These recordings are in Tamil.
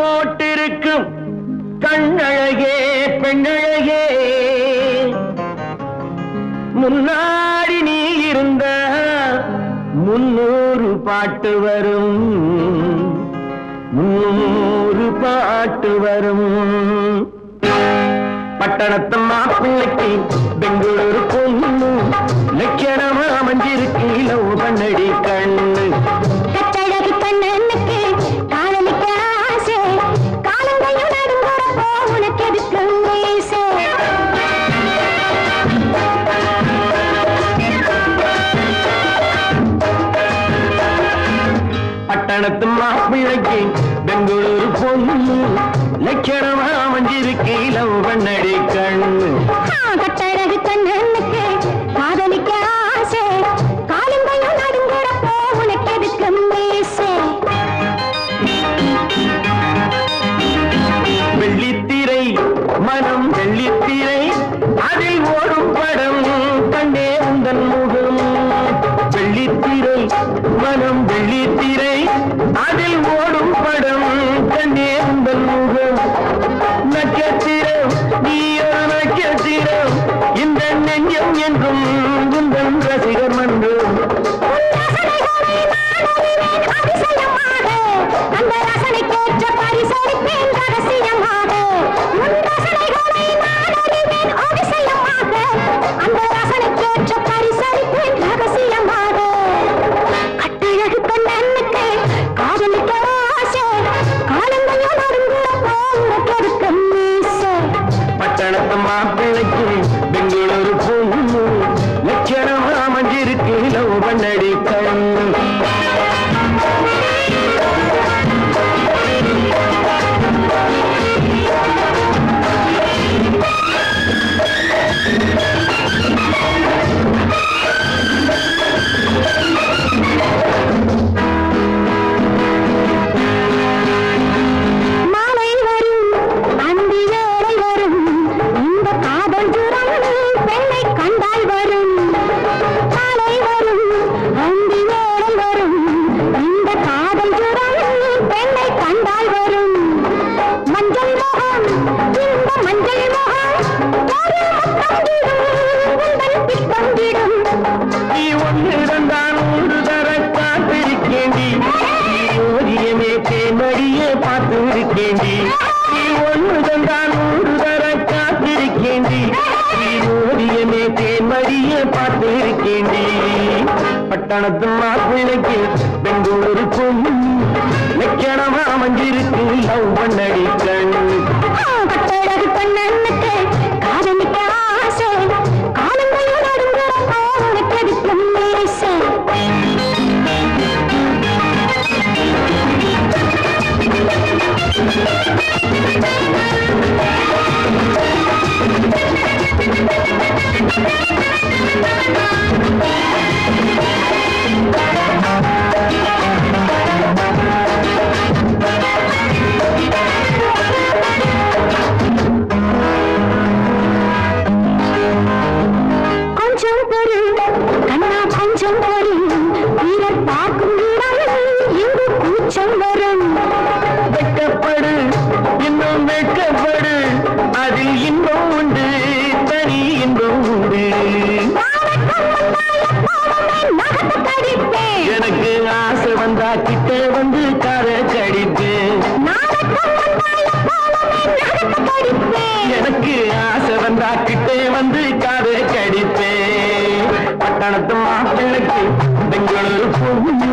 போட்டிருக்கும் கண்ணழகே பெண்ணழகே முன்னாடி நீ இருந்த 300 பாட்டு வரும் 300 பாட்டு வரும் பட்டணத்து மாப்பிள்ளைக்கு பெங்களூரு பொண்ணு லட்சணமா அமைஞ்சிருக்கு லவ் பண்ணடி கண்ணு கட்டழகு கண்ணனுக்கு காலமிக்க ஆசை காலங்கையும் நடுங்குறப்போ உனக்கு எதுக்கு மீசை பட்டணத்து மாப்பிள்ளைக்கு பெங்களூரு பொண்ணு லட்சணமா அமைஞ்சிருக்கு லவ் பண்ணடி கண்ணு கட்டழகு கண்ணனுக்கு காதலிக்க ஆசை காலங்கையும் நடுங்குறப்போ உனக்கு எதுக்கு மீசை வெள்ளித்திரை மனம் வெள்ளித்திரை அதில் ஓடும் படம் கண்டே உந்தன் முகம் வெள்ளித்திரை மனம் வெள்ளித்திரை அதில் ஓடும் படம் கண்டே உந்தன் முகம் நட்சத்திரம் நீ ஒரு நட்சத்திரம் இந்த நெஞ்சம் என்றும் உந்தன் ரசிகர் மன்றம் அந்த ரசனைக்கேற்ற பரிசளிப்பேன் ரகசியமாக உன் ரசனைகளை நான் அறிவேன் அதிசயமாக அந்த ரசனைக்கேற்ற பரிசளிப்பேன் ரகசியமாக கட்டழகு கண்ணனுக்கு காதலிக்க ஆசை காலங்கையும் நடுங்குறப்போ உனக்கு எதுக்கு மீசை பட்டணத்து மாப்பிள்ளைக்கு பெங்களூரு பொண்ணு லட்சணமா அமைஞ்சிருக்கு லவ் பண்ணடி கண்ணு மாலை வரும் அந்தி வேளை வரும் இந்த காதல் ஜுரம் பெண்ணை கண்டால் வரும் மாலை வரும் அந்தி வேளை வரும் இந்த காதல் ஜுரம் பெண்ணை கண்டால் வரும் மஞ்சள் முகம் இந்த மஞ்சள் முகம் ஒரு முத்தம் உந்தன் பித்தம் விடும் நீ ஒன்று இருந்தால் 100 தர காத்திருக்கேண்டி ஓதியமே தேமடியே பார்த்திருக்கேண்டி நீ ஒன்று தந்தால் 100 தர காத்திருக்கேண்டி ஓதியமே தேமடியே பார்த்திருக்கேண்டி பட்டணத்து மாப்பிள்ளைக்கு பெங்களூரு பொண்ணு லட்சணமா அமைஞ்சிருக்கு லவ் பண்ணடி கண்ணு கட்டழகு கண்ணனுக்கு காதலிக்க ஆசை காலங்கையும் நடுங்குறப்போ உனக்கு எதுக்கு மீசை கொஞ்சம் பொறு கண்ணா கொஞ்சம் பொறு வீரர் பார்க்கும் இடம் இங்கு கூச்சம் வரும் வெட்கப்படு இன்னும் வெட்கப்படு அதில் இன்பம் உண்டு தனி இன்பம் உண்டு எனக்கு ஆசை வந்தா கிட்ட வந்து காரை கடிப்பேன் எனக்கு ஆசை வந்தா கிட்டே வந்து காதை கடிப்பேன் பட்டணத்து மாப்பிள்ளைக்கு பெங்களூரு பொண்ணு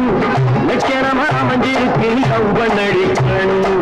லட்சணமா அமைஞ்சிருக்கு லவ் பண்ணடி கண்ணு